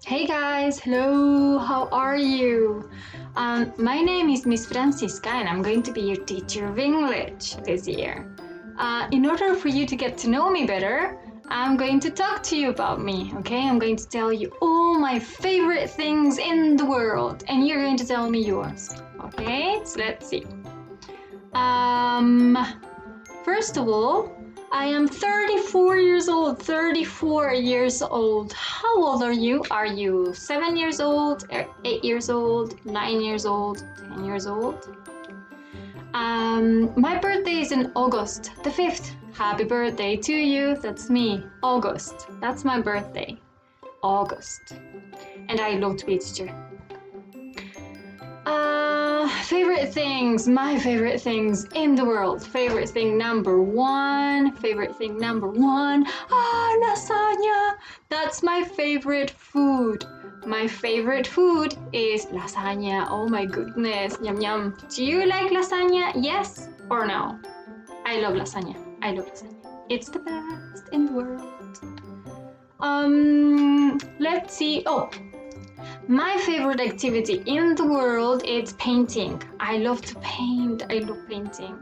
Hey guys, hello, how are you? My name is Miss Francisca and I'm going to be your teacher of English this year. In order for you to get to know me better, I'm going to talk to you about me, okay? I'm going to tell you all my favorite things in the world and you're going to tell me yours, okay? So let's see. Um, First of all, I am 34 years old. 34 years old. How old are you? Are you 7 years old, 8 years old, 9 years old, 10 years old? My birthday is in August the 5th. Happy birthday to you. That's me. August. That's my birthday. August. And I love to be a teacher. Favorite things, my favorite things in the world. Favorite thing number one, lasagna. That's my favorite food. My favorite food is lasagna. Oh my goodness, yum yum. Do you like lasagna? Yes or no? I love lasagna. I love lasagna. It's the best in the world. Let's see. Oh, my favorite activity in the world is painting. I love to paint. I love painting.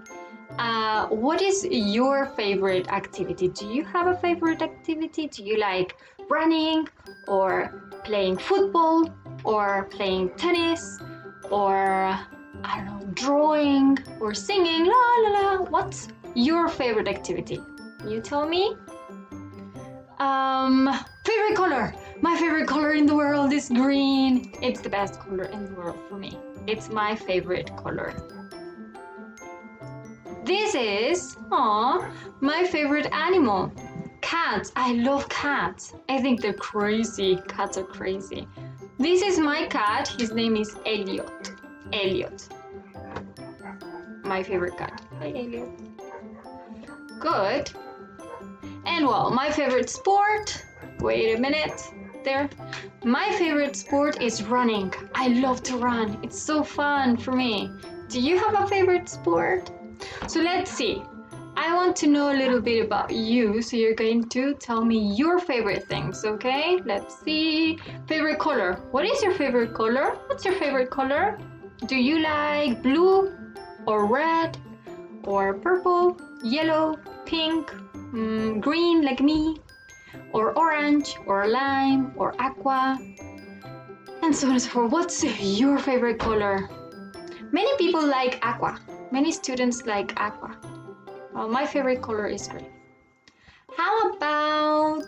What is your favorite activity? Do you have a favorite activity? Do you like running or playing football or playing tennis or I don't know, drawing or singing? La la la. What's your favorite activity? You tell me. Favorite color. My favorite color in the world is green. It's the best color in the world for me. It's my favorite color. This is, my favorite animal. Cats. I love cats. I think they're crazy. Cats are crazy. This is my cat. His name is Elliot. Elliot. My favorite cat. Hi, Elliot. Good. And well, my favorite sport, wait a minute, there. My favorite sport is running. I love to run. It's so fun for me. Do you have a favorite sport? So let's see. I want to know a little bit about you, so you're going to tell me your favorite things, okay? Let's see. Favorite color. What is your favorite color? What's your favorite color? Do you like blue or red or purple, yellow, pink, green like me, or orange, or lime, or aqua, and so on and so forth. What's your favorite color? Many people like aqua. Many students like aqua. Well, my favorite color is green. How about,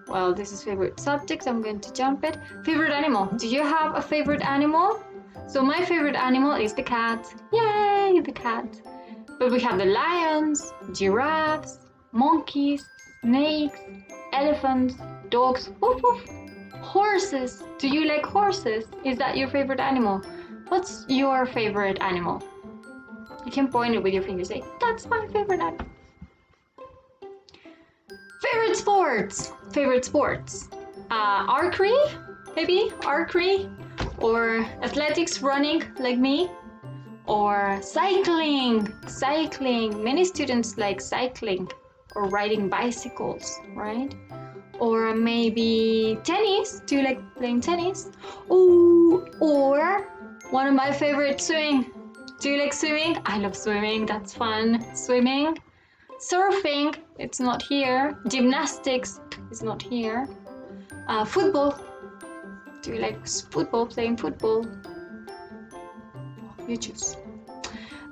well, this is favorite subject. I'm going to jump it. Favorite animal. Do you have a favorite animal? So my favorite animal is the cat. Yay, the cat. But we have the lions, giraffes, monkeys, snakes, elephants, dogs, woof woof, horses. Do you like horses? Is that your favorite animal? What's your favorite animal? You can point it with your finger, say, that's my favorite animal. Favorite sports. Favorite sports. Archery, maybe, archery, or athletics, running like me. Or cycling. Many students like cycling or riding bicycles, right? Or maybe tennis. Do you like playing tennis? Ooh, or one of my favorites, swimming. Do you like swimming? I love swimming. That's fun. Swimming. Surfing. It's not here. Gymnastics is not here. Football. Do you like football? Playing football? You choose.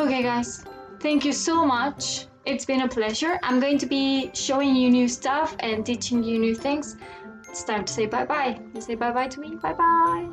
Okay guys, thank you so much. It's been a pleasure. I'm going to be showing you new stuff and teaching you new things. It's time to say bye-bye. You say bye-bye to me. Bye-bye.